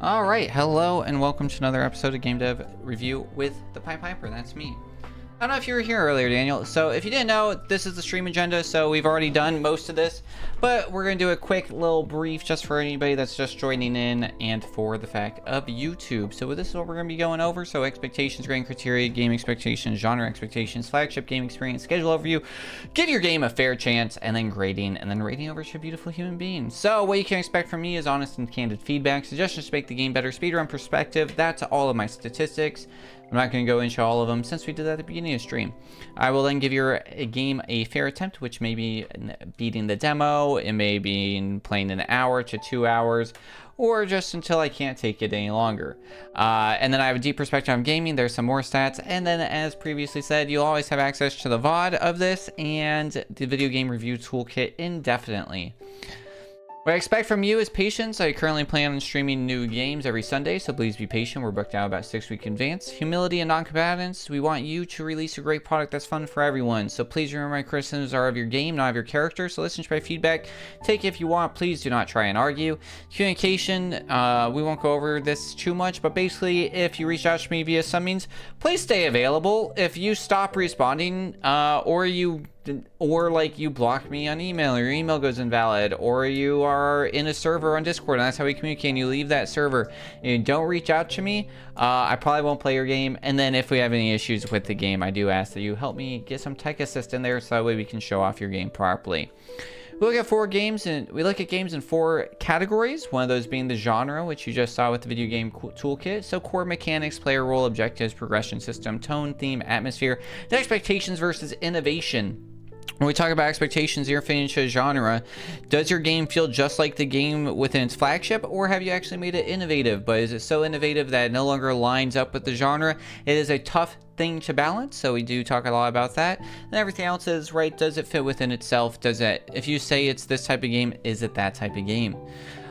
All right, hello and welcome to another episode of Game Dev Review with the Piper. That's me. I don't know if you were here earlier, Daniel. So if you didn't know, this is the stream agenda. So we've already done most of this, but we're going to do a quick little brief just for anybody that's just joining in and for the fact of YouTube. So this is what we're going to be going over. So expectations, grading criteria, game expectations, genre expectations, flagship game experience, schedule overview, give your game a fair chance, and then grading, and then rating over to a beautiful human being. So what you can expect from me is honest and candid feedback, suggestions to make the game better, speedrun perspective. That's all of my statistics. I'm not going to go into all of them since we did that at the beginning of the stream. I will then give your game a fair attempt, which may be beating the demo, it may be playing an hour to 2 hours, or just until I can't take it any longer. And then I have a deep perspective on gaming, there's some more stats, and then as previously said, you'll always have access to the VOD of this and the video game review toolkit indefinitely. What I expect from you is patience. I currently plan on streaming new games every Sunday, so please be patient. We're booked out about 6 weeks in advance. Humility and non-combatants. We want you to release a great product that's fun for everyone. So please remember my criticisms are of your game, not of your character. So listen to my feedback. Take it if you want. Please do not try and argue. Communication. We won't go over this too much, but basically, if you reach out to me via some means, please stay available. If you stop responding, or you block me on email, or your email goes invalid, or you are in a server on Discord and that's how we communicate, and you leave that server and you don't reach out to me, I probably won't play your game. And then if we have any issues with the game, I do ask that you help me get some tech assist in there so that way we can show off your game properly. We look at games in 4 categories, one of those being the genre, which you just saw with the video game toolkit. So core mechanics, player role, objectives, progression system, tone, theme, atmosphere, the expectations versus innovation. When we talk about expectations here, finish a genre, does your game feel just like the game within its flagship, or have you actually made it innovative? But is it so innovative that it no longer lines up with the genre? It is a tough thing to balance, so we do talk a lot about that. And everything else is, right, does it fit within itself? Does it, if you say it's this type of game, is it that type of game?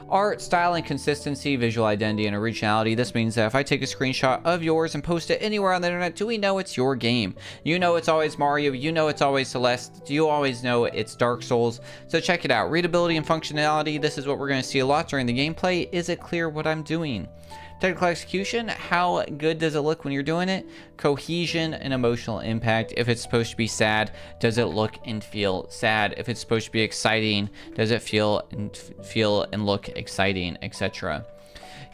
Art, style, and consistency, visual identity, and originality. This means that if I take a screenshot of yours and post it anywhere on the internet, do we know it's your game? You know it's always Mario, you know it's always Celeste, you always know it's Dark Souls. So check it out. Readability and functionality, this is what we're going to see a lot during the gameplay. Is it clear what I'm doing? Technical execution, how good does it look when you're doing it? Cohesion and emotional impact. If it's supposed to be sad, does it look and feel sad? If it's supposed to be exciting, does it feel and look exciting, etc.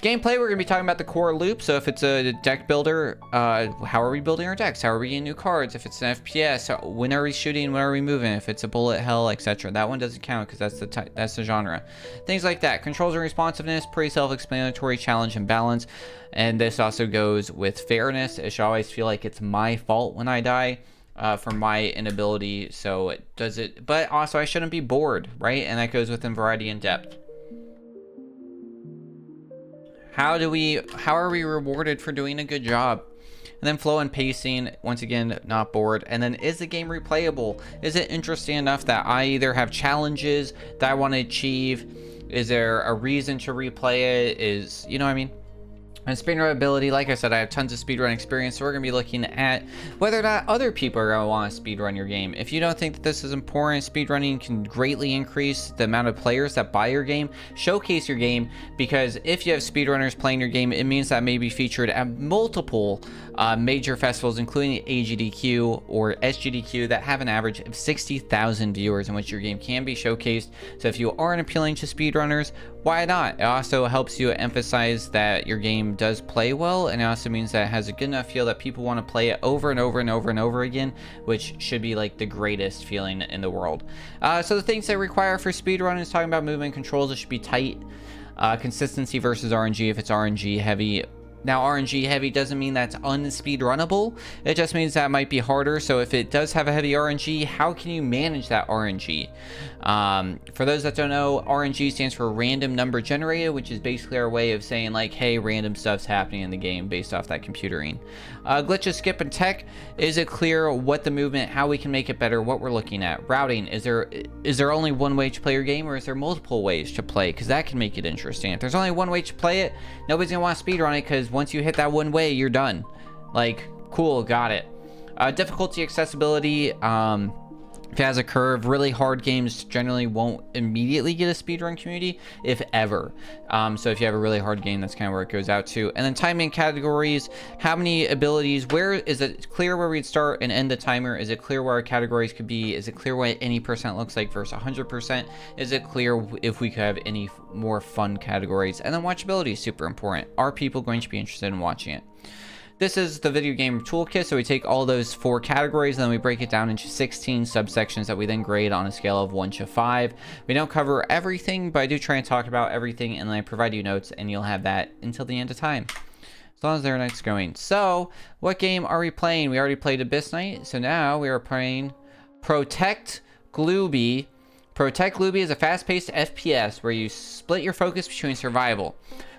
Gameplay, we're going to be talking about the core loop. So if it's a deck builder, how are we building our decks? How are we getting new cards? If it's an FPS, when are we shooting? When are we moving? If it's a bullet hell, etc. That one doesn't count because that's the genre. Things like that. Controls and responsiveness, pretty self-explanatory, challenge and balance. And this also goes with fairness. It should always feel like it's my fault when I die. For my inability. So it does it, but also I shouldn't be bored, right? And that goes within variety and depth. How are we rewarded for doing a good job? And then flow and pacing, once again, not bored. And then is the game replayable? Is it interesting enough that I either have challenges that I want to achieve? Is there a reason to replay it? You know what I mean? And speedrun ability, like I said, I have tons of speedrun experience, so we're going to be looking at whether or not other people are going to want to speedrun your game. If you don't think that this is important, speedrunning can greatly increase the amount of players that buy your game, showcase your game, because if you have speedrunners playing your game, it means that may be featured at multiple major festivals, including AGDQ or SGDQ, that have an average of 60,000 viewers in which your game can be showcased. So if you aren't appealing to speedrunners, why not? It also helps you emphasize that your game does play well, and it also means that it has a good enough feel that people want to play it over and over and over and over again, which should be like the greatest feeling in the world. So the things that require for speedrun is talking about movement controls. It should be tight. Consistency versus RNG. If it's RNG heavy, now RNG heavy doesn't mean that's unspeedrunnable. It just means that it might be harder. So if it does have a heavy RNG, how can you manage that RNG? For those that don't know, RNG stands for random number generated, which is basically our way of saying like, hey, random stuff's happening in the game based off that computering. Glitches, skip, and tech. Is it clear what the movement, how we can make it better, what we're looking at? Routing, is there only one way to play your game, or is there multiple ways to play? Because that can make it interesting. If there's only one way to play it, nobody's gonna want to speedrun it, because once you hit that one way, you're done. Like, cool, got it. Difficulty, accessibility, If it has a curve, really hard games generally won't immediately get a speedrun community, if ever. So if you have a really hard game, that's kind of where it goes out to. And then timing categories, how many abilities, where is it clear where we'd start and end the timer? Is it clear where our categories could be? Is it clear what any percent looks like versus 100%? Is it clear if we could have any more fun categories? And then watchability is super important. Are people going to be interested in watching it? This is the video game toolkit, so we take all those 4 categories and then we break it down into 16 subsections that we then grade on a scale of 1 to 5. We don't cover everything, but I do try and talk about everything, and then I provide you notes, and you'll have that until the end of time, as long as there are nights going. So, what game are we playing? We already played Abyss Knight, so now we are playing Protect Glooby. Protect Glooby is a fast-paced FPS where you split your focus between survival,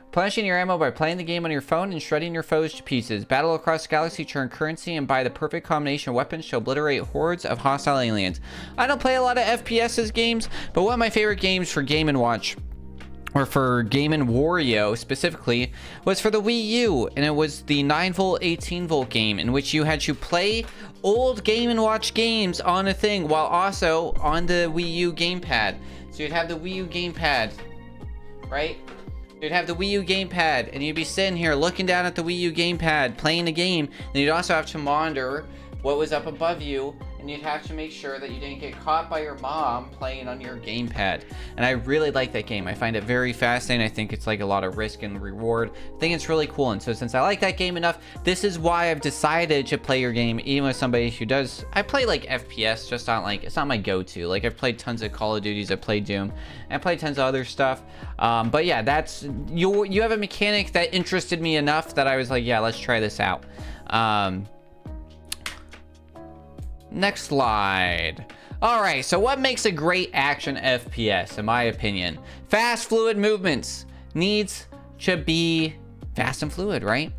replenishing your ammo by playing the game on your phone and shredding your foes to pieces. Battle across the galaxy to earn currency and buy the perfect combination of weapons to obliterate hordes of hostile aliens. I don't play a lot of FPS's games, but one of my favorite games for Game & Watch, or for Game & Wario specifically, was for the Wii U, and it was the 9-volt, 18-volt game in which you had to play old Game & Watch games on a thing while also on the Wii U gamepad. So you'd have the Wii U gamepad, right? You'd have the Wii U gamepad, and you'd be sitting here looking down at the Wii U gamepad, playing the game, and you'd also have to monitor what was up above you, and you'd have to make sure that you didn't get caught by your mom playing on your gamepad. And I really like that game. I find it very fascinating. I think it's like a lot of risk and reward. I think it's really cool, and so since I like that game enough, this is why I've decided to play your game, even with somebody who does... I play like FPS, just not like... It's not my go-to. Like, I've played tons of Call of Duties, I've played Doom, and I played tons of other stuff. But yeah, that's... You have a mechanic that interested me enough that I was like, yeah, let's try this out. Next slide. Alright, so what makes a great action FPS, in my opinion? Fast, fluid movements. Needs to be fast and fluid, right?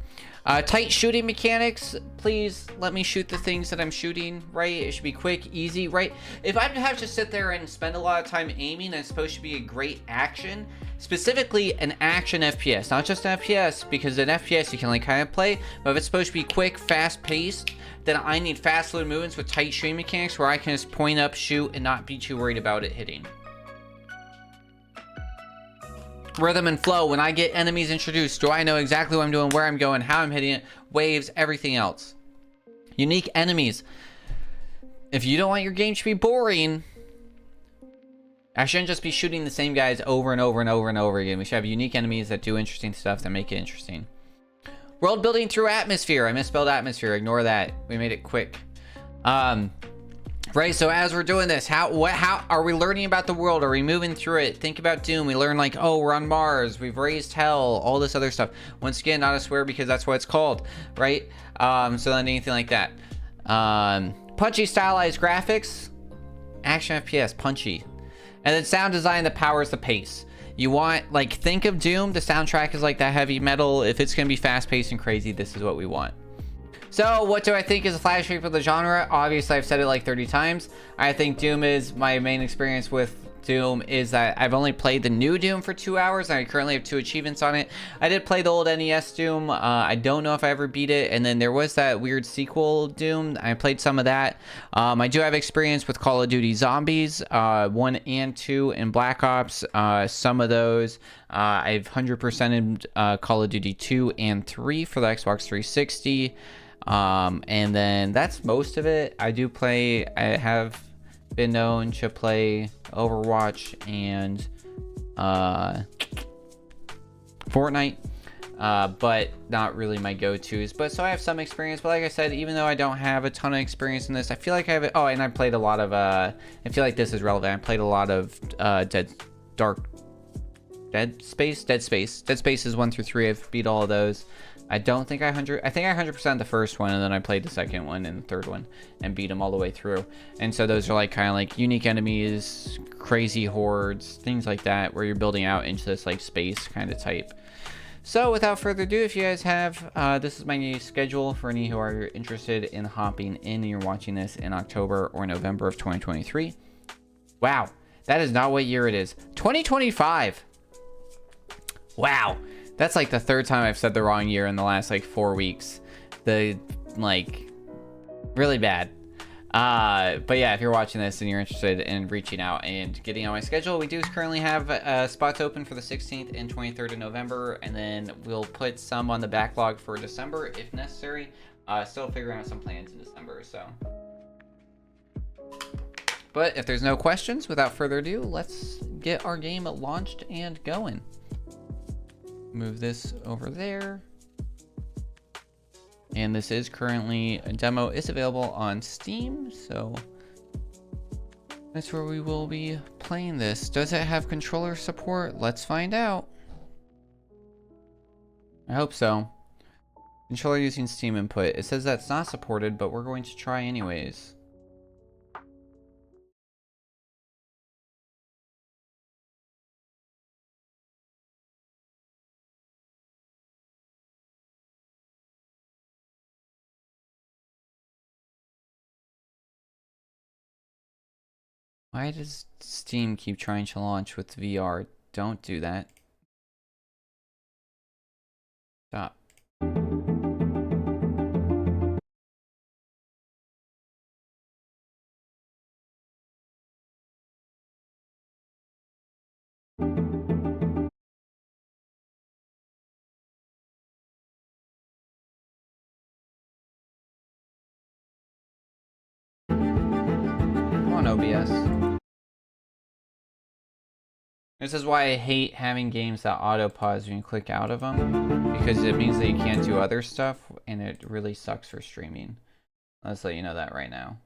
Tight shooting mechanics. Please let me shoot the things that I'm shooting, right? It should be quick, easy, right? If I have to sit there and spend a lot of time aiming, and it's supposed to be a great action, specifically an action FPS, not just an FPS, because an FPS you can like kind of play, but if it's supposed to be quick, fast-paced, then I need fast fluid movements with tight shooting mechanics where I can just point up, shoot, and not be too worried about it hitting. Rhythm and flow. When I get enemies introduced, do I know exactly what I'm doing, where I'm going, how I'm hitting it, waves, everything else. Unique enemies. If you don't want your game to be boring, I shouldn't just be shooting the same guys over and over and over and over again. We should have unique enemies that do interesting stuff that make it interesting. World building through atmosphere. I misspelled atmosphere. Ignore that. We made it quick. Right, so as we're doing this, how are we learning about the world? Are we moving through it? Think about Doom. We learn like, oh, we're on Mars. We've raised hell. All this other stuff. Once again, not a swear because that's what it's called, right? So then anything like that. Punchy stylized graphics. Action FPS, punchy. And then sound design that powers the pace. You want, like, think of Doom. The soundtrack is like that heavy metal. If it's going to be fast-paced and crazy, this is what we want. So, what do I think is a flagship for the genre? Obviously, I've said it like 30 times. I think Doom is... My main experience with Doom is that I've only played the new Doom for 2 hours, and I currently have 2 achievements on it. I did play the old NES Doom. I don't know if I ever beat it. And then there was that weird sequel Doom. I played some of that. I do have experience with Call of Duty Zombies 1 and 2 and Black Ops. Some of those. I've 100%ed Call of Duty 2 and 3 for the Xbox 360. And then that's most of it. I have been known to play Overwatch and Fortnite, but not really my go-tos. But so I have some experience, but like I said, even though I don't have a ton of experience in this, I feel like I have it. Oh, and I played a lot of I feel like this is relevant. I played a lot of Dead Space is 1 through 3. I've beat all of those. I think I 100% the first one, and then I played the second one and the third one and beat them all the way through. And so those are like kind of like unique enemies, crazy hordes, things like that, where you're building out into this like space kind of type. So without further ado, if you guys have, this is my new schedule for any who are interested in hopping in and you're watching this in October or November of 2023. Wow, that is not what year it is. 2025. Wow. That's like the 3rd time I've said the wrong year in the last like 4 weeks. Really bad. But yeah, if you're watching this and you're interested in reaching out and getting on my schedule, we do currently have spots open for the 16th and 23rd of November, and then we'll put some on the backlog for December if necessary. Still figuring out some plans in December, so. But if there's no questions, without further ado, let's get our game launched and going. Move this over there. And this is currently, a demo is available on Steam, so that's where we will be playing this. Does it have controller support? Let's find out. I hope so. Controller using Steam input. It says that's not supported, but we're going to try anyways. Why does Steam keep trying to launch with VR? Don't do that. Stop. Come on, OBS. This is why I hate having games that auto pause when you click out of them, because it means that you can't do other stuff, and it really sucks for streaming. Let's let you know that right now.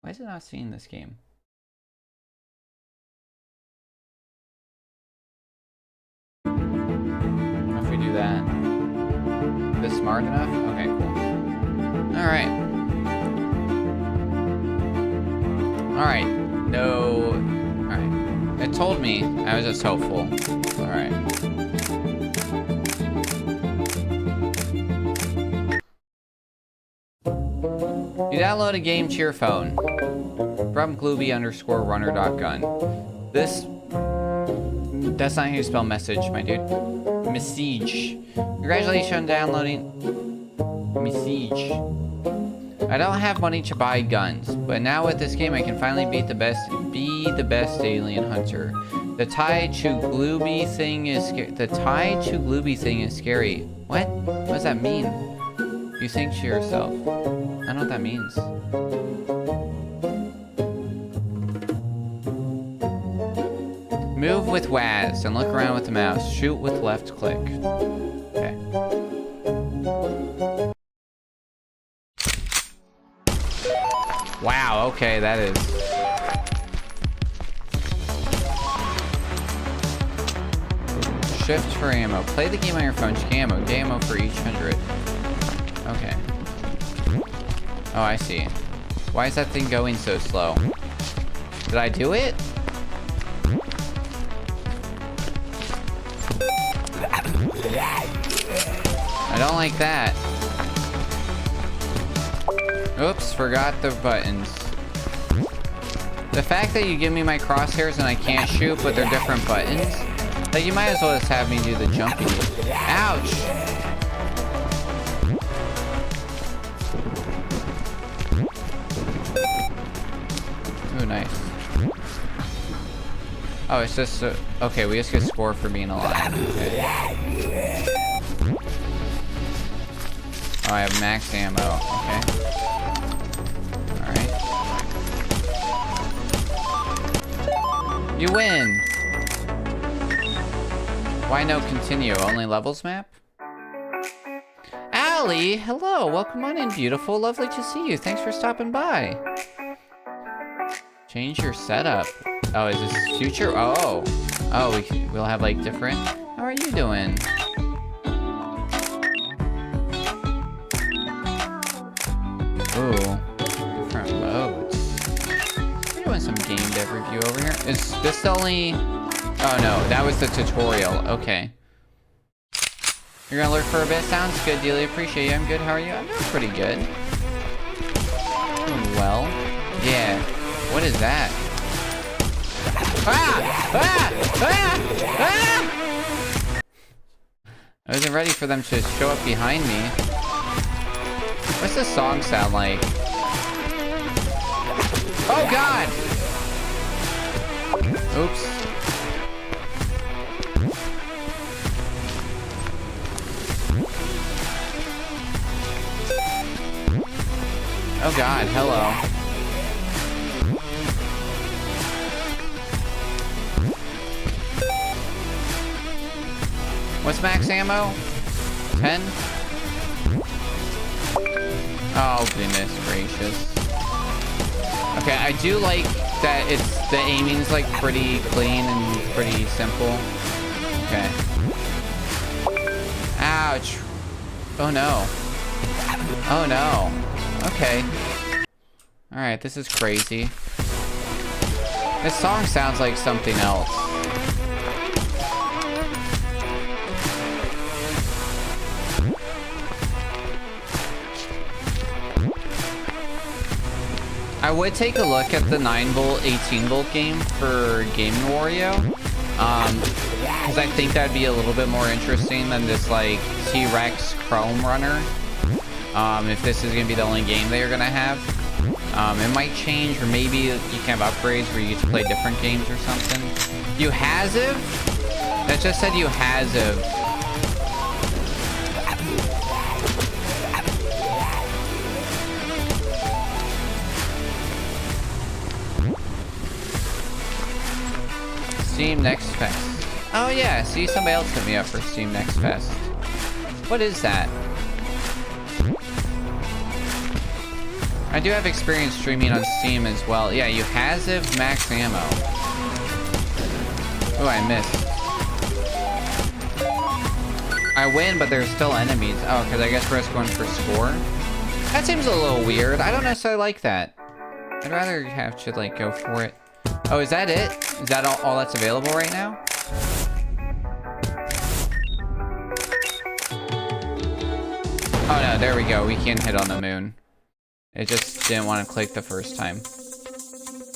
Why is it not seeing this game? If we do that, is this smart enough? Okay, cool. All right. Alright, no. Alright. It told me. I was just hopeful. Alright. You download a game to your phone from glooby_runner.gun. That's not how you spell message, my dude. Message. Congratulations on downloading Message. I don't have money to buy guns, but now with this game I can finally be the best alien hunter. The tie to glooby thing is scary. What? What does that mean? You think to yourself. I don't know what that means. Move with WAS and look around with the mouse. Shoot with left click. Okay. Wow, okay, that is... Shift for ammo. Play the game on your phone. Check ammo. Get ammo for each 100. Okay. Oh, I see. Why is that thing going so slow? Did I do it? I don't like that. Oops, forgot the buttons. The fact that you give me my crosshairs and I can't shoot, but they're different buttons, like you might as well just have me do the jumping. Ouch! Ooh, nice. Oh, it's just okay. We just get score for being alive. Okay. Oh, I have max ammo. Okay. You win! Why no continue? Only levels map? Allie! Hello! Welcome on in, beautiful. Lovely to see you. Thanks for stopping by. Change your setup. Oh, is this future? Oh. Oh, we'll have like different... How are you doing? Ooh. Different modes. We're doing some game dev review over here. Is this the only... Oh no, that was the tutorial. Okay. You're gonna lurk for a bit? Sounds good, dearly appreciate you. I'm good, how are you? I'm doing pretty good. Doing well. Yeah. What is that? Ah! Ah! Ah! Ah! I wasn't ready for them to show up behind me. What's this song sound like? Oh god! Oops. Oh god, hello. What's max ammo? 10? Oh goodness gracious. Okay, I do like that the aiming's like pretty clean and pretty simple. Okay. Ouch. Oh no. Oh no. Okay. Alright, this is crazy. This song sounds like something else. I would take a look at the 9-volt, 18-volt game for Game & Wario. Because I think that'd be a little bit more interesting than this, like, T-Rex Chrome Runner. If this is going to be the only game that you're going to have. It might change, or maybe you can have upgrades where you get to play different games or something. You Haziv? That just said you Haziv. Steam Next Fest. Oh yeah, see, somebody else hit me up for Steam Next Fest. What is that? I do have experience streaming on Steam as well. Yeah, you Haziv max ammo. Oh, I missed. I win, but there's still enemies. Oh, because I guess we're just going for score? That seems a little weird. I don't necessarily like that. I'd rather have to, like, go for it. Oh, is that it? Is that all that's available right now? Oh no, there we go. We can hit on the moon. It just didn't want to click the first time.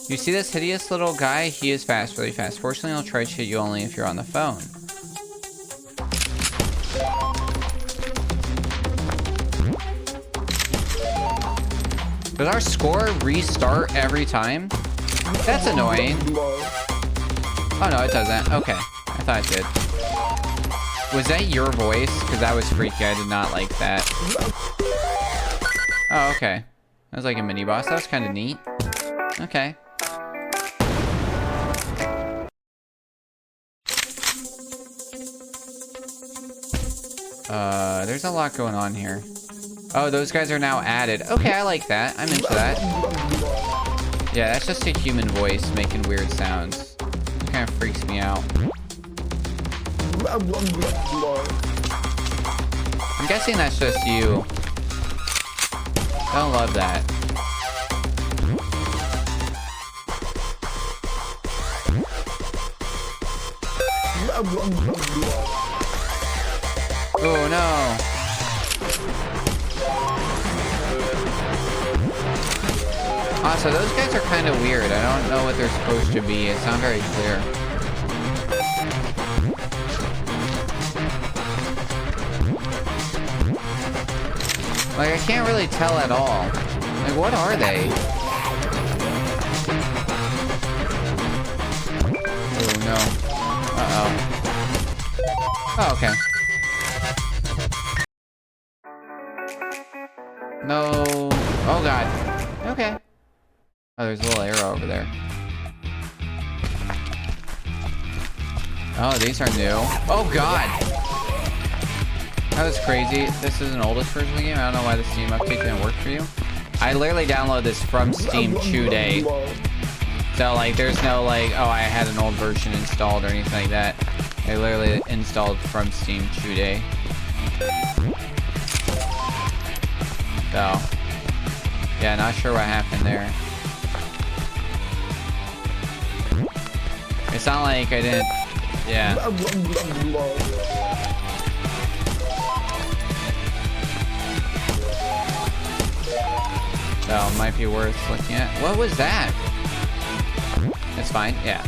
You see this hideous little guy? He is fast, really fast. Fortunately, he'll try to hit you only if you're on the phone. Does our score restart every time? That's annoying. Oh no, it doesn't. Okay, I thought it did. Was that your voice? Because that was freaky. I did not like that. Oh, okay. That was like a mini boss. That was kind of neat. Okay. There's a lot going on here. Oh, those guys are now added. Okay, I like that. I'm into that. Yeah, that's just a human voice making weird sounds. It kind of freaks me out. I'm guessing that's just you. Don't love that. Oh no. Also, those guys are kind of weird. I don't know what they're supposed to be. It's not very clear. Like, I can't really tell at all. Like, what are they? Oh, no. Uh-oh. Oh, okay. No. Oh, God. Okay. Oh, there's a little arrow over there. Oh, these are new. Oh, God! That was crazy. This is an oldest version of the game. I don't know why the Steam update didn't work for you. I literally downloaded this from Steam today. So, like, there's no, like, oh, I had an old version installed or anything like that. I literally installed from Steam today. So, yeah, not sure what happened there. It's not like I didn't... Yeah. So, it might be worth looking at. What was that? It's fine, yeah.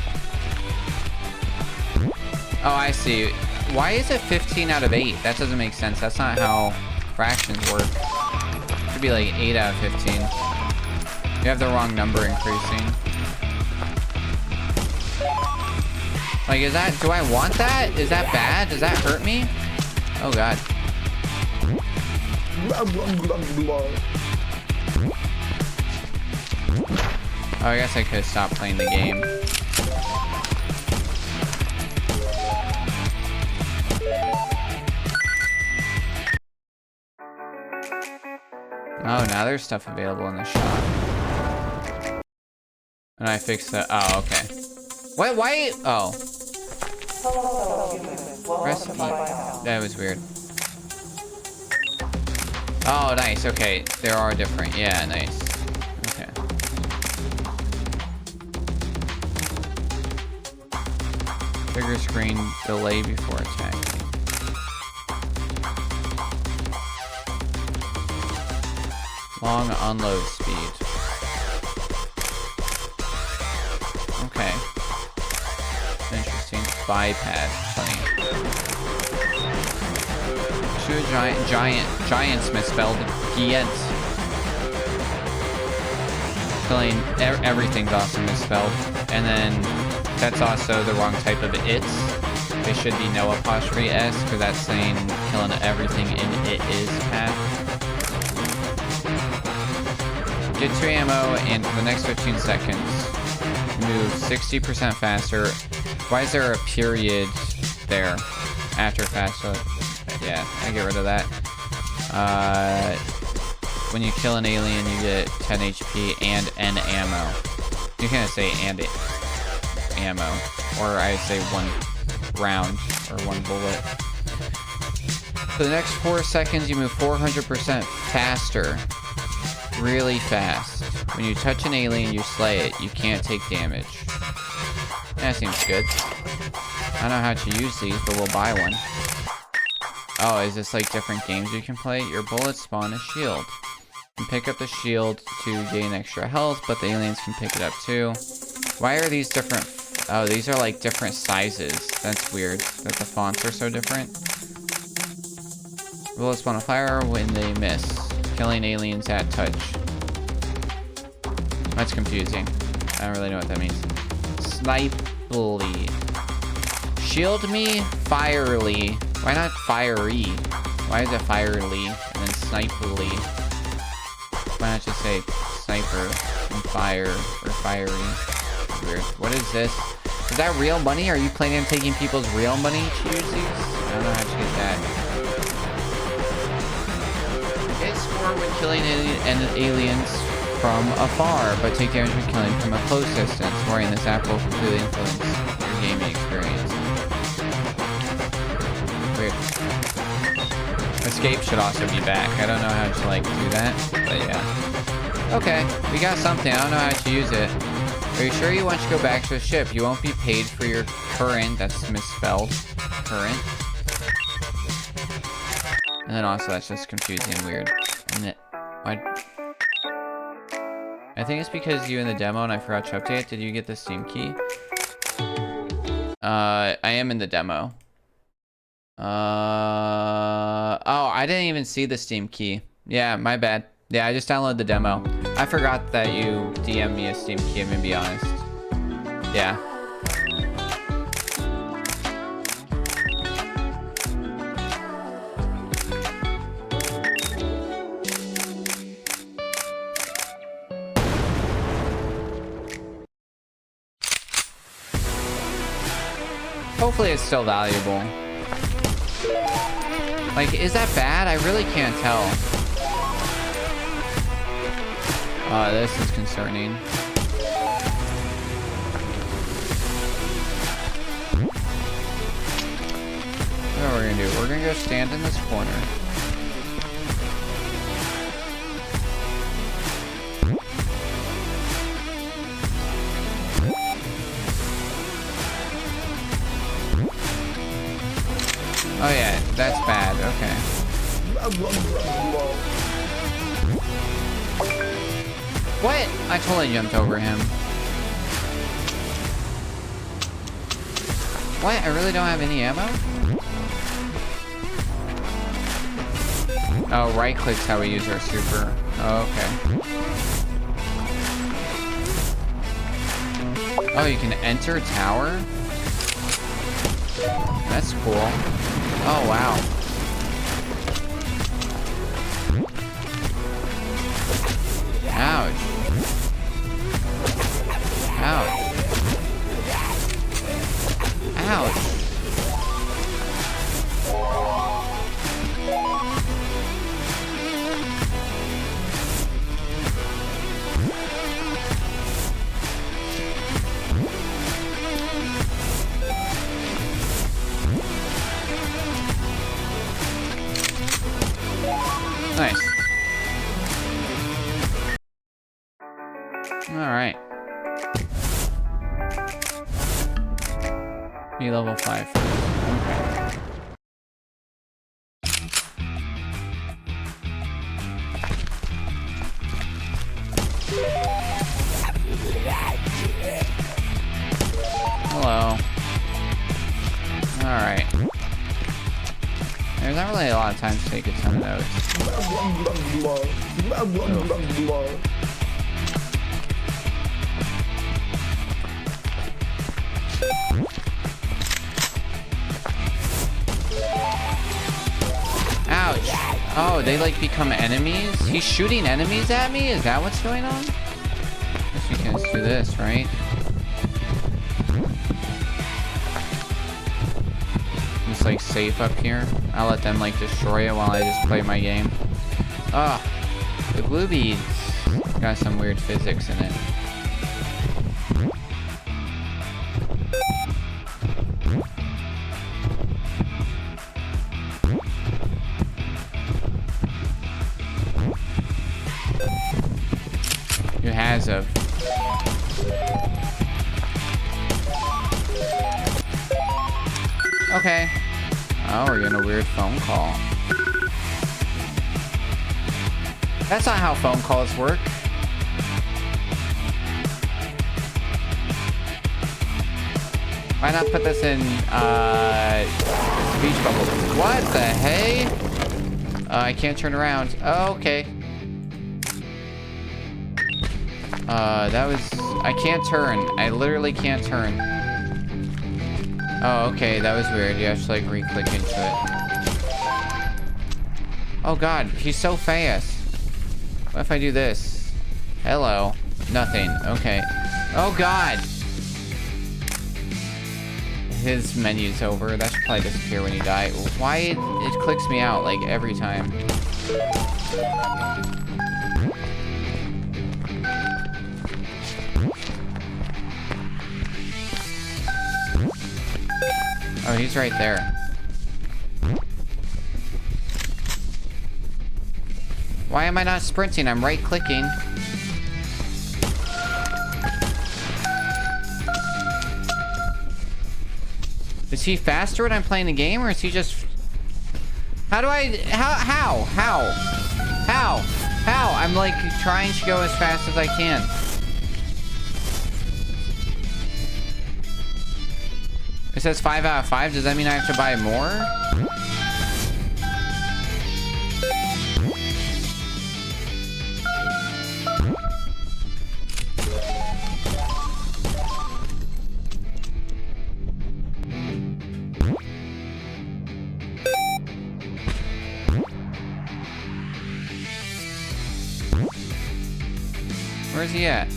Oh, I see. Why is it 15 out of 8? That doesn't make sense. That's not how fractions work. should be like 8 out of 15. You have the wrong number increasing. Like, is that, do I want that? Is that bad? Does that hurt me? Oh god. Oh, I guess I could have stopped playing the game. Oh, now there's stuff available in the shop. And I fixed that. Oh, okay. What? Why? Oh. Recipe. That was weird. Oh, nice. Okay. There are different. Yeah, nice. Okay. Trigger screen delay before attacking. Long unload speed. Okay. Interesting. Bypass. Funny. Two giants misspelled giants. Killing everything's also misspelled. And then that's also the wrong type of its. They should be no apostrophe s, because that's saying killing everything in it is path. Get 2 ammo, and for the next 15 seconds, move 60% faster. Why is there a period there after faster? Yeah, I get rid of that. When you kill an alien, you get 10 HP and an ammo. You can't say and ammo, or I say 1 round or 1 bullet. For the next 4 seconds, you move 400% faster. Really fast. When you touch an alien, you slay it. You can't take damage. That seems good. I don't know how to use these, but we'll buy one. Oh, is this like different games you can play? Your bullets spawn a shield. You can pick up the shield to gain extra health, but the aliens can pick it up too. Why are these different? Oh, these are like different sizes. That's weird that the fonts are so different. Bullets spawn a fire when they miss. Killing aliens at touch. That's confusing. I don't really know what that means. Snipely. Shield me, firely. Why not fiery? Why is it firely and then snipely? Why not just say sniper and fire or fiery? Weird. What is this? Is that real money? Are you planning on taking people's real money to use these? I don't know how to get that. Hit score when killing aliens from afar, but take damage when killing from a close distance. Worrying this app will completely influence your gaming experience. Weird. Escape should also be back. I don't know how to like do that, but yeah. Okay, we got something. I don't know how to use it. Are you sure you want to go back to the ship? You won't be paid for your current. That's misspelled. Current. And then also that's just confusing and weird. And it, what? I think it's because you in the demo and I forgot to update it. Did you get the Steam key? I am in the demo. Oh, I didn't even see the Steam key. Yeah, my bad. Yeah, I just downloaded the demo. I forgot that you DM'd me a Steam key, I'm gonna be honest. Yeah. Hopefully it's still valuable. Like, is that bad? I really can't tell. This is concerning. What are we gonna do? We're gonna go stand in this corner. Oh yeah, that's bad. Okay. What? I totally jumped over him. What? I really don't have any ammo? Oh, right click's how we use our super. Oh, okay. Oh, you can enter a tower? That's cool. Oh, wow. Ouch. Ouch. Ouch. Nice. Alright. Be level 5. Okay. Hello. Alright. There's not really a lot of time to take a ton of notes. Oh. Ouch. Oh, they like become enemies? He's shooting enemies at me? Is that what's going on? Guess we can just do this, right? Just like safe up here. I'll let them like destroy it while I just play my game. Ah, the blue beads got some weird physics in it. Who has a... Okay. Oh, we're getting a weird phone call. That's not how phone calls work. Why not put this in, speech bubble? What the hey? I can't turn around. Oh, okay. That was... I can't turn. I literally can't turn. Oh, okay, that was weird. You have to, like, re-click into it. Oh, God, he's so fast. What if I do this? Hello. Nothing. Okay. Oh, God! His menu's over. That should probably disappear when you die. Why it clicks me out, like, every time? Oh, he's right there. Why am I not sprinting? I'm right-clicking. Is he faster when I'm playing the game, or is he just... How do I... How? I'm, like, trying to go as fast as I can. It says 5 out of 5. Does that mean I have to buy more? Where's he at?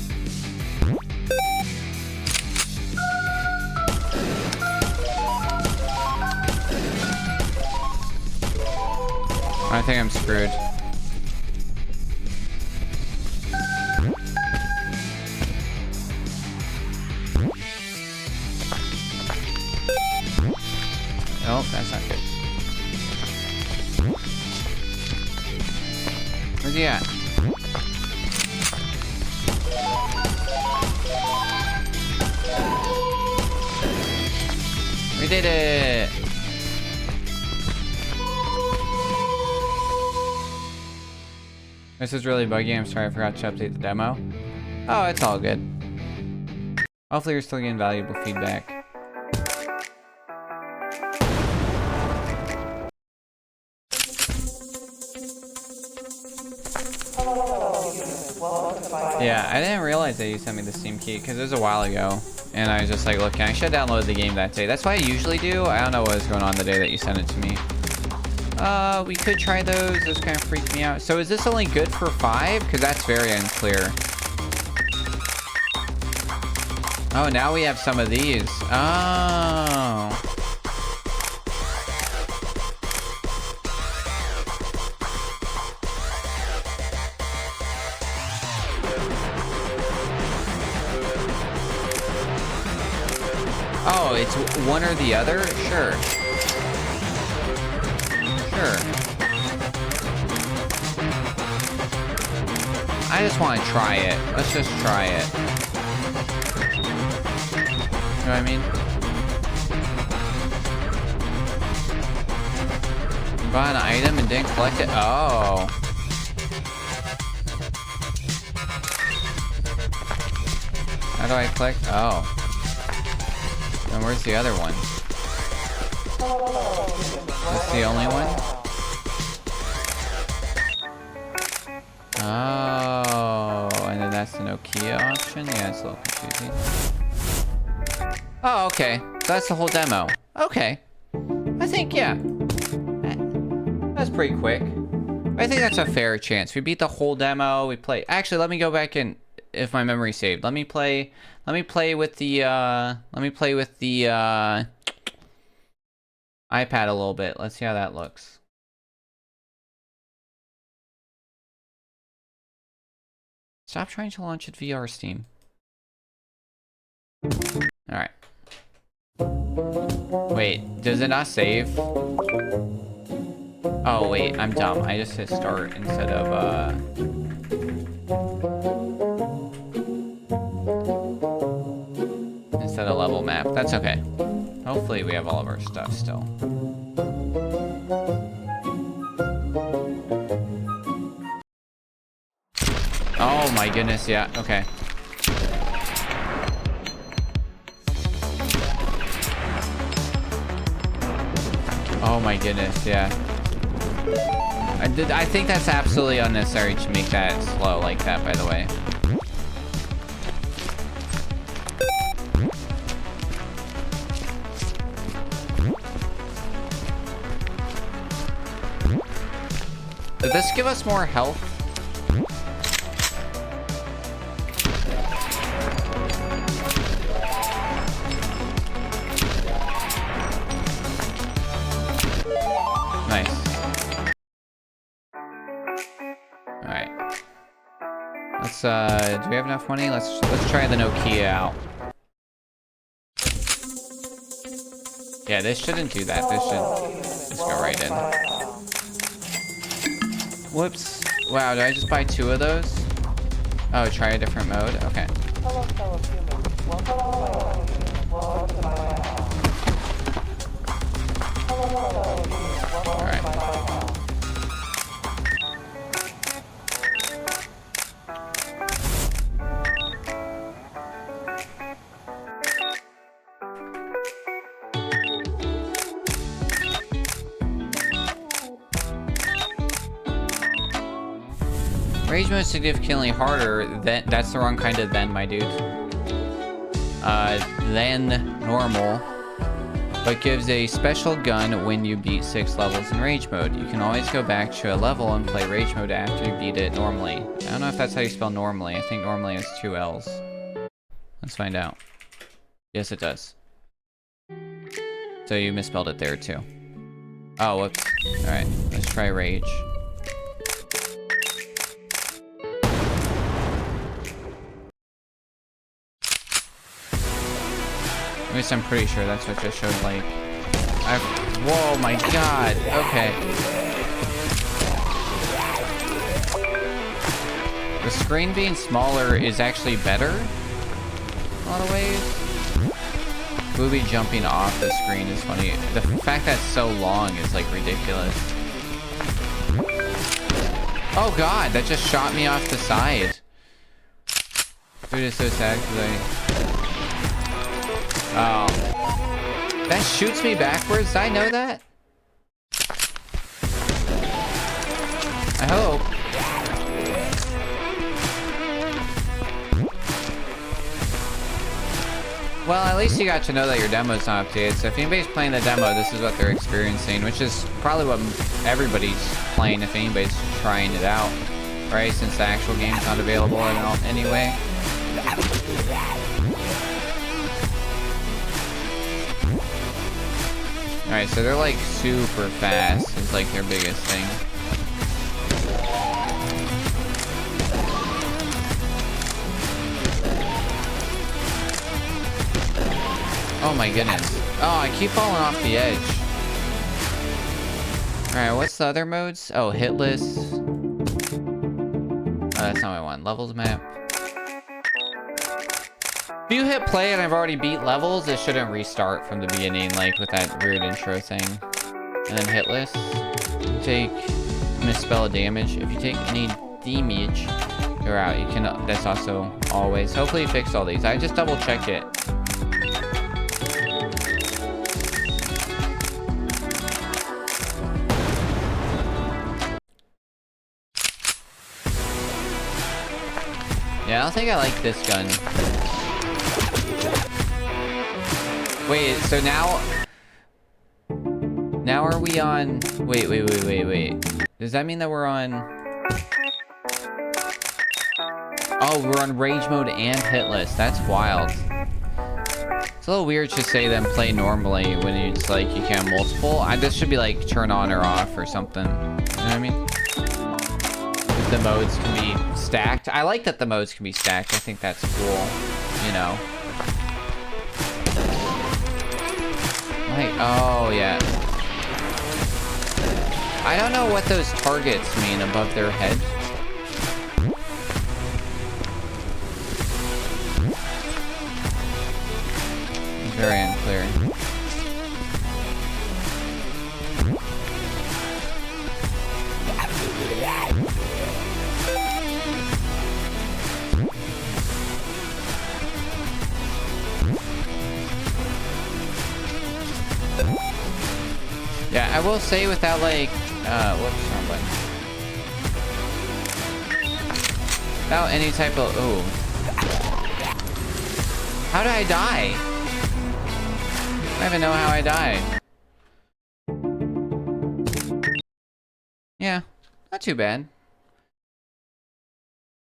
I think I'm screwed. Oh, that's not good. Where's he at? We did it! This is really buggy. I'm sorry I forgot to update the demo. Oh, it's all good. Hopefully you're still getting valuable feedback. Yeah, I didn't realize that you sent me the Steam key because it was a while ago. And I was just like looking. I should have downloaded the game that day. That's what I usually do. I don't know what was going on the day that you sent it to me. We could try those. Those kind of freaked me out. So is this only good for 5? Because that's very unclear. Oh, now we have some of these. Oh. Oh, it's one or the other? Sure. Sure. I just want to try it. Let's just try it. You know what I mean? Bought an item and didn't collect it? Oh. How do I collect? Oh. And where's the other one? That's the only one? Oh, and then that's the Nokia option? Yeah, it's a little confusing. Oh, okay. So that's the whole demo. Okay. I think, yeah. That's pretty quick. I think that's a fair chance. We beat the whole demo. We play. Actually, let me go back and if my memory saved. Let me play with the iPad a little bit. Let's see how that looks. Stop trying to launch it VR Steam. All right. Wait, does it not save? Oh wait, I'm dumb. I just hit start instead of level map. That's okay. Hopefully we have all of our stuff still. Oh my goodness, yeah, okay. Oh my goodness, yeah. I think that's absolutely unnecessary to make that slow like that, by the way. Did this give us more health? Nice. Alright. Let's do we have enough money? Let's try the Nokia out. Yeah, this shouldn't do that. This should just go right in. Whoops. Wow, did I just buy 2 of those? Oh, try a different mode? Okay. Alright. Rage mode is significantly harder than— that's the wrong kind of then, my dude. Than normal, but gives a special gun when you beat 6 levels in rage mode. You can always go back to a level and play rage mode after you beat it normally. I don't know if that's how you spell normally. I think normally has 2 L's. Let's find out. Yes, it does. So you misspelled it there too. Oh, whoops. Alright, let's try rage. At least I'm pretty sure that's what just showed, like... whoa, my god! Okay. The screen being smaller is actually better in a lot of ways. Booby jumping off the screen is funny. The fact that it's so long is, like, ridiculous. Oh god, that just shot me off the side. Dude, it's so sad because oh. That shoots me backwards? Did I know that? I hope. Well, at least you got to know that your demo's not updated. So if anybody's playing the demo, this is what they're experiencing, which is probably what everybody's playing if anybody's trying it out, right? Since the actual game's not available anyway. Alright, so they're like super fast is like their biggest thing. Oh my goodness. Oh, I keep falling off the edge. Alright, what's the other modes? Oh, hitless. Oh, that's not what I want. Levels map. If you hit play and I've already beat levels, it shouldn't restart from the beginning, like with that weird intro thing. And then hitless. Take misspell damage. If you take any damage, you're out. You can. That's also always. Hopefully you fixed all these. I just double checked it. Yeah, I don't think I like this gun. Wait, so now are we on... Wait. Does that mean that we're on... Oh, we're on rage mode and hitless. That's wild. It's a little weird to say them play normally when it's like you can multiple. This should be like turn on or off or something. You know what I mean? The modes can be stacked. I like that the modes can be stacked. I think that's cool, you know. Like, oh yeah. I don't know what those targets mean above their head. Very unclear. Yeah, I will say without like, whoops, wrong button. Without any type of, oh. How did I die? I don't even know how I died. Yeah, not too bad.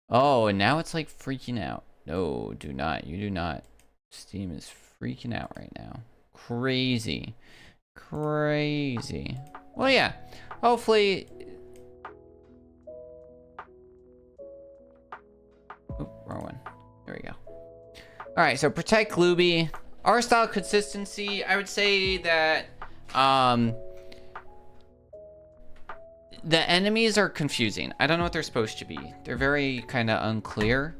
Oh, and now it's like freaking out. No, do not. You do not. Steam is freaking out right now. Crazy. Crazy. Well, yeah. Hopefully... Oop, wrong one. There we go. Alright, so protect Glooby. Our style consistency, I would say that... the enemies are confusing. I don't know what they're supposed to be. They're very kind of unclear.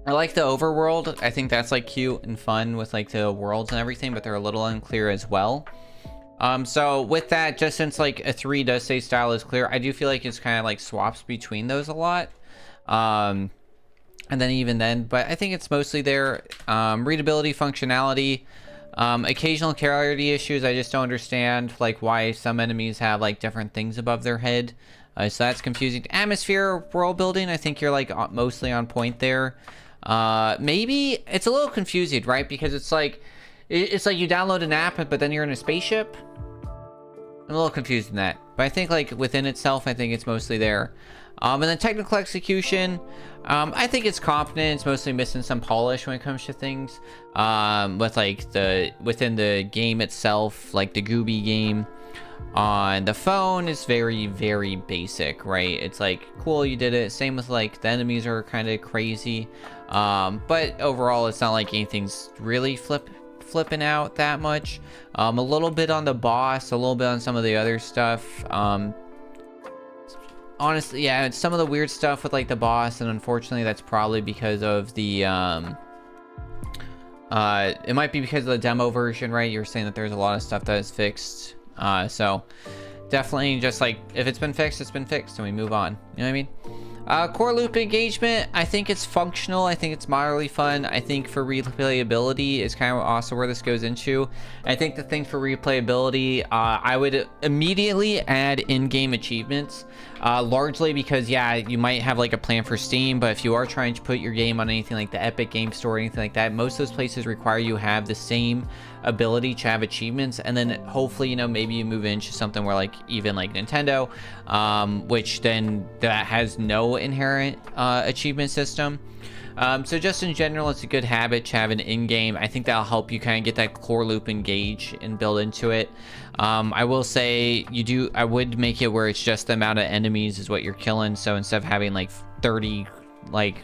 I like the overworld. I think that's like cute and fun with like the worlds and everything, but they're a little unclear as well. So with that, just since like a 3 does say style is clear, I do feel like it's kind of like swaps between those a lot. And then even then, but I think it's mostly there. Readability, functionality, occasional clarity issues. I just don't understand like why some enemies have like different things above their head. So that's confusing. Atmosphere, world building, I think you're like mostly on point there. Maybe it's a little confusing, right? Because it's like you download an app, but then you're in a spaceship. I'm a little confused in that, but I think like within itself, I think it's mostly there. And then technical execution, I think it's competent. It's mostly missing some polish when it comes to things. With like within the game itself, like the Gooby game on the phone is very, very basic, right? It's like, cool, you did it. Same with like the enemies are kind of crazy. But overall, it's not like anything's really flipping out that much. A little bit on the boss, a little bit on some of the other stuff. Honestly, yeah, it's some of the weird stuff with like the boss, and unfortunately that's probably because of the it might be because of the demo version, right? You're saying that there's a lot of stuff that is fixed. So definitely just like, if it's been fixed, it's been fixed, and we move on. You know what I mean? Core loop engagement, I think it's functional. I think it's moderately fun. I think for replayability is kind of also where this goes into. I think the thing for replayability, I would immediately add in-game achievements. largely because, yeah, you might have like a plan for Steam, but if you are trying to put your game on anything like the Epic Game Store or anything like that, most of those places require you have the same ability to have achievements. And then hopefully, you know, maybe you move into something where like even like Nintendo, which then that has no inherent achievement system. So just in general, it's a good habit to have an in-game. I think that'll help you kind of get that core loop engage and build into it. I will say I would make it where it's just the amount of enemies is what you're killing. So instead of having like 30 like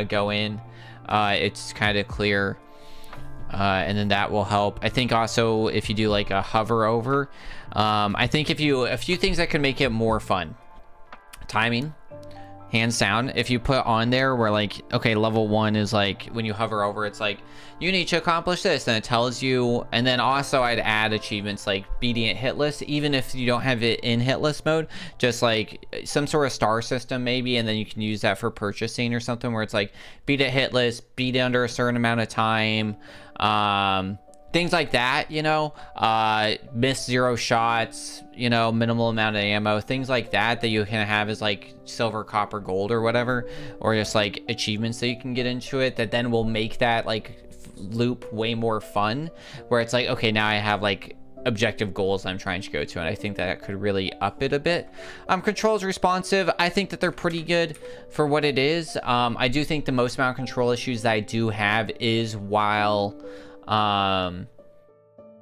go in, it's kind of clear. And then that will help. I think also if you do like a hover over, I think a few things that could make it more fun. Timing. Hands down, if you put on there where like, okay, level 1 is like when you hover over, it's like you need to accomplish this, and it tells you. And then also I'd add achievements like beating it hitless, even if you don't have it in hitless mode, just like some sort of star system maybe, and then you can use that for purchasing or something where it's like beat it hitless, beat it under a certain amount of time, things like that, you know, miss 0 shots, you know, minimal amount of ammo, things like that you can have as like silver, copper, gold or whatever, or just like achievements that you can get into it that then will make that like loop way more fun, where it's like, okay, now I have like objective goals I'm trying to go to, and I think that could really up it a bit. Controls responsive, I think that they're pretty good for what it is. I do think the most amount of control issues that I do have is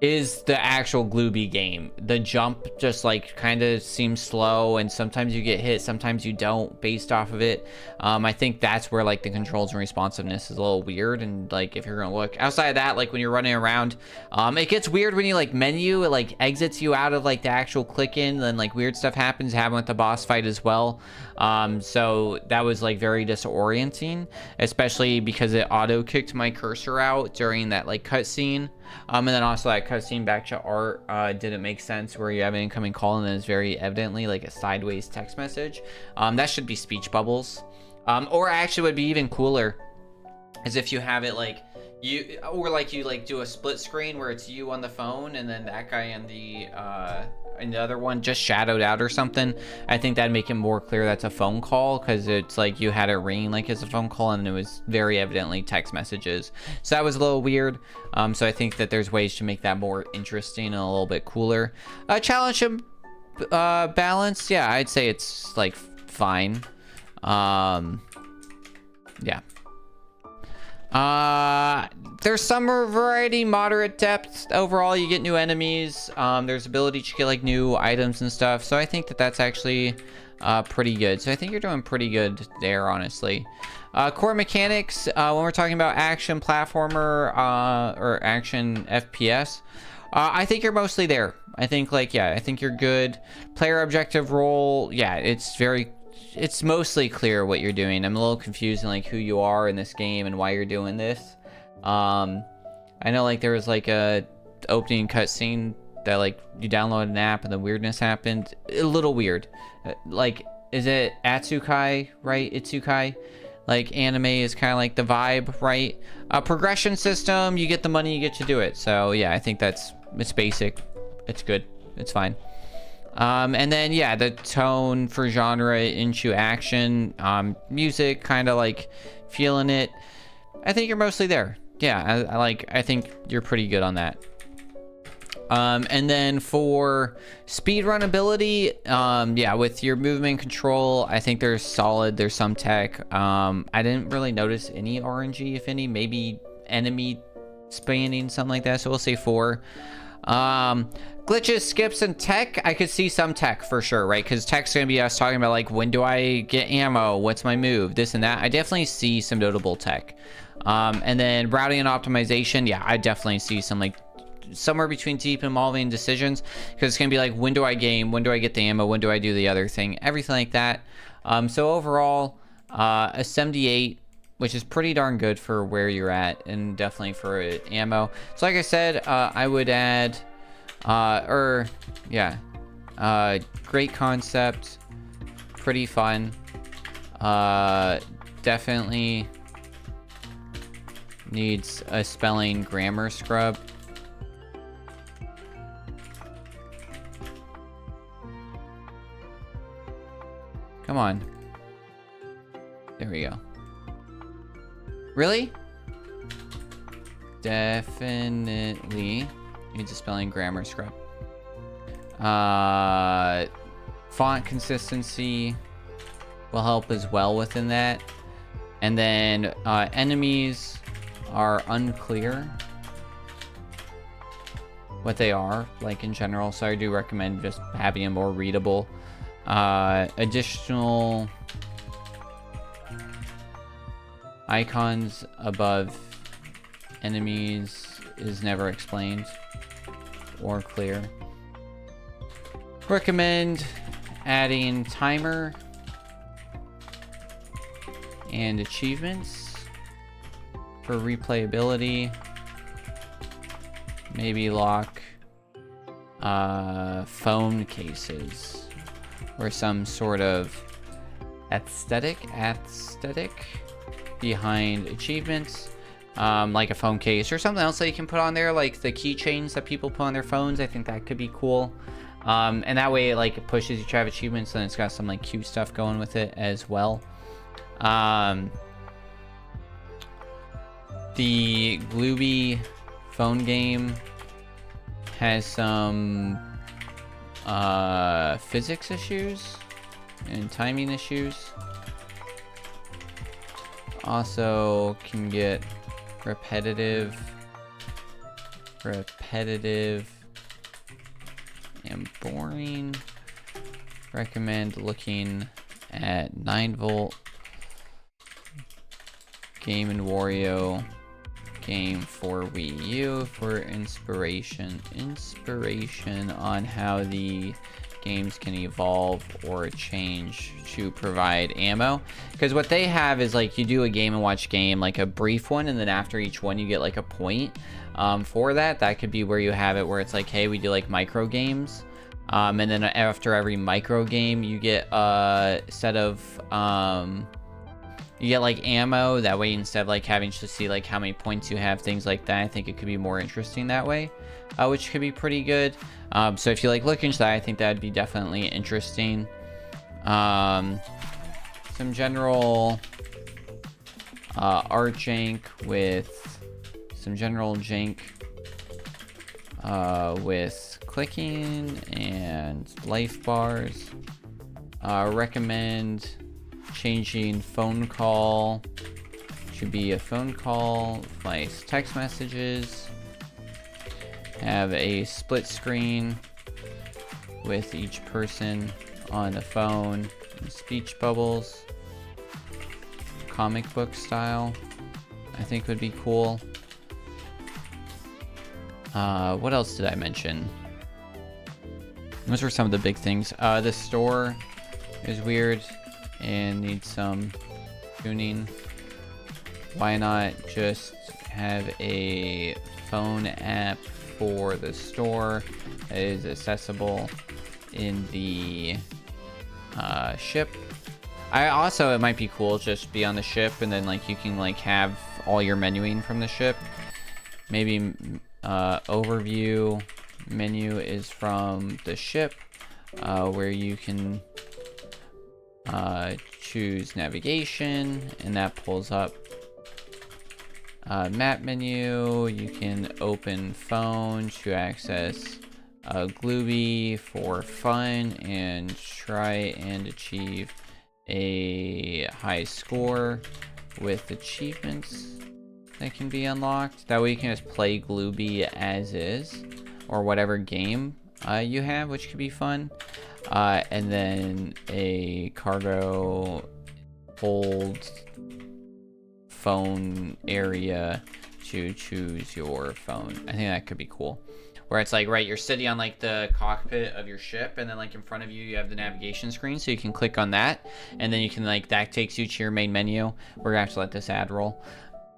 is the actual Glooby game. The jump just like kind of seems slow, and sometimes you get hit, sometimes you don't, based off of it. I think that's where like the controls and responsiveness is a little weird. And like if you're gonna look outside of that, like when you're running around, it gets weird when you like menu, it like exits you out of like the actual click in, then like weird stuff happens. Happened with the boss fight as well. So that was like very disorienting, especially because it auto kicked my cursor out during that like cutscene. And then also that cutscene back to art didn't make sense, where you have an incoming call and then it's very evidently like a sideways text message. That should be speech bubbles. Or actually would be even cooler is if you have it like you do a split screen where it's you on the phone and then that guy on the other one just shadowed out or something. I think that'd make it more clear that's a phone call, because it's like you had it ringing like it's a phone call and it was very evidently text messages. So that was a little weird. So I think that there's ways to make that more interesting and a little bit cooler. Challenge balance, yeah, I'd say it's like fine. Yeah. There's some variety, moderate depth. Overall, you get new enemies. There's ability to get like new items and stuff. So I think that that's actually pretty good. So I think you're doing pretty good there, honestly. Core mechanics, when we're talking about action platformer or action FPS, I think you're mostly there. I think like, yeah, I think you're good. Player objective role, yeah, it's mostly clear what you're doing. I'm a little confused in like who you are in this game and why you're doing this. I know like there was like a opening cutscene that like you download an app and the weirdness happened. A little weird. Like, is it Atsukai, right? Itsukai? Like anime is kind of like the vibe, right? Progression system, you get the money, you get to do it. So yeah, I think it's basic. It's good. It's fine. And then yeah, the tone for genre into action, music, kind of like feeling it. I think you're mostly there. Yeah, I think you're pretty good on that. And then for speedrun ability, yeah, with your movement control, I think there's solid. There's some tech. I didn't really notice any RNG, if any, maybe enemy spanning, something like that. So we'll say 4. Glitches, skips, and tech. I could see some tech for sure, right? Because tech's gonna be us talking about like, when do I get ammo? What's my move? This and that. I definitely see some notable tech. And then routing and optimization. Yeah, I definitely see some like somewhere between deep and evolving decisions, because it's gonna be like, when do I game? When do I get the ammo? When do I do the other thing? Everything like that. So overall, a 78, which is pretty darn good for where you're at, and definitely for ammo. So like I said, I would add, great concept, pretty fun, definitely needs a spelling grammar scrub. on. There we go. Really? Definitely needs a spelling grammar scrub. Font consistency will help as well within that. And then enemies are unclear what they are, like in general, so I do recommend just having them more readable. Additional icons above enemies is never explained or clear. Recommend adding timer and achievements for replayability. Maybe lock phone cases or some sort of aesthetic behind achievements, like a phone case or something else that you can put on there, like the keychains that people put on their phones. I think that could be cool. And that way it pushes you to have achievements, and it's got some like cute stuff going with it as well. The Glooby phone game has some physics issues and timing issues. Also can get repetitive and boring. Recommend looking at 9-volt Game and Wario game for Wii U for inspiration on how the games can evolve or change to provide ammo. Because what they have is like you do a Game and Watch game, like a brief one, and then after each one you get like a point for that. That could be where you have it where it's like, hey, we do like micro games, and then after every micro game you get a set of you get like ammo. That way, instead of like having to see like how many points you have, things like that, I think it could be more interesting that way, which could be pretty good. So if you like look into that, I think that would be definitely interesting. Some general art jank with some general jank with clicking and life bars. Recommend changing phone call to be a phone call with text messages. Have a split screen with each person on the phone and speech bubbles. Comic book style, I think would be cool. What else did I mention? Those were some of the big things. The store is weird and needs some tuning. Why not just have a phone app for the store that is accessible in the ship? It might be cool just be on the ship, and then like you can like have all your menuing from the ship. Maybe overview menu is from the ship, where you can choose navigation, and that pulls up map menu. You can open phone to access Glooby for fun and try and achieve a high score with achievements that can be unlocked. That way you can just play Glooby as is, or whatever game you have, which could be fun. And then a cargo hold phone area to choose your phone. I think that could be cool. Where it's like, right, you're sitting on like the cockpit of your ship, and then like in front of you, you have the navigation screen, so you can click on that, and then you can like, that takes you to your main menu. We're gonna have to let this ad roll.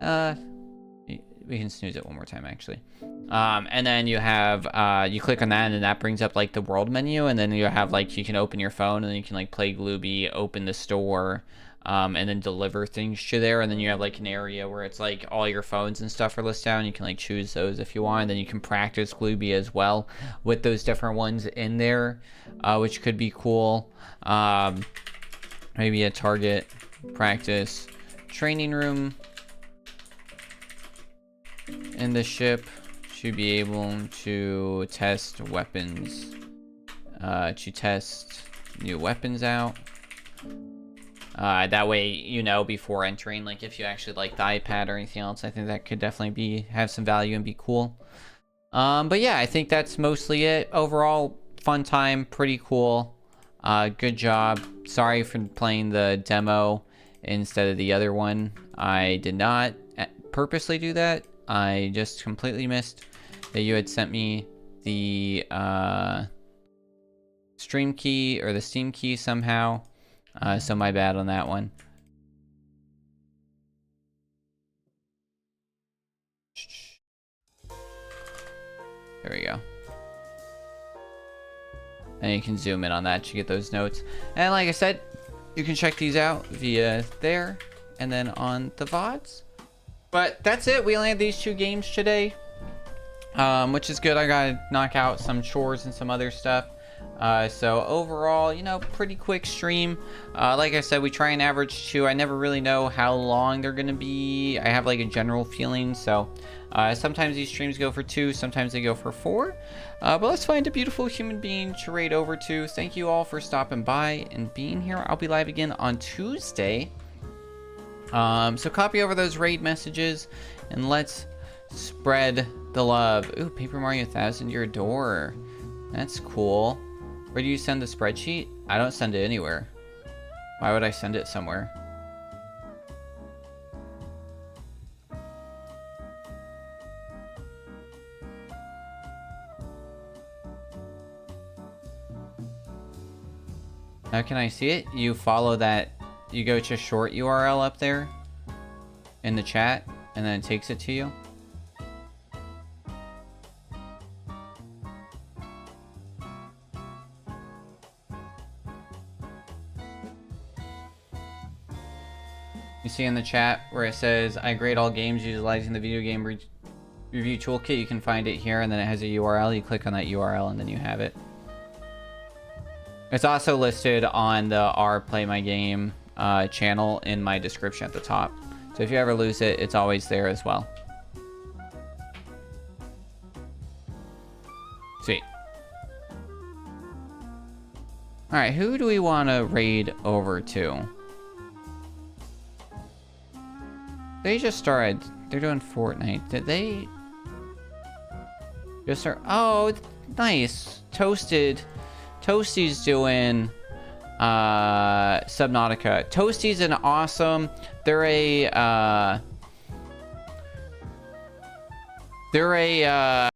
We can snooze it one more time, actually. And then you have, you click on that, and then that brings up like the world menu, and then you have like, you can open your phone, and then you can like play Glooby, open the store, and then deliver things to there. And then you have like an area where it's like all your phones and stuff are listed down. You can like choose those if you want, and then you can practice Glooby as well with those different ones in there, which could be cool. maybe a target practice training room in the ship. Should be able to test weapons, to test new weapons out. That way, you know, before entering, like if you actually like the iPad or anything else, I think that could definitely have some value and be cool. But yeah, I think that's mostly it. Overall, fun time, pretty cool. Good job. Sorry for playing the demo instead of the other one. I did not purposely do that. I just completely missed that you had sent me the stream key or the Steam key somehow. So my bad on that one. There we go. And you can zoom in on that to get those notes. And like I said, you can check these out via there and then on the VODs. But that's it. We only had these 2 games today, which is good. I gotta knock out some chores and some other stuff. So overall, you know, pretty quick stream. Like I said, we try and average 2. I never really know how long they're gonna be. I have like a general feeling. So sometimes these streams go for 2, sometimes they go for 4. But let's find a beautiful human being to raid over to. Thank you all for stopping by and being here. I'll be live again on Tuesday. So copy over those raid messages and let's spread the love. Ooh, Paper Mario 1000 your door. That's cool. Where do you send the spreadsheet? I don't send it anywhere. Why would I send it somewhere? How can I see it? You follow that. You go to short URL up there in the chat, and then it takes it to you. You see in the chat where it says, I grade all games utilizing the video game review toolkit. You can find it here, and then it has a URL. You click on that URL, and then you have it. It's also listed on the R Play My Game channel in my description at the top. So if you ever lose it, it's always there as well. Sweet. Alright, who do we want to raid over to? They just started. They're doing Fortnite. Did they just start? Oh, nice. Toasty's doing Subnautica. Toasty's an awesome. They're a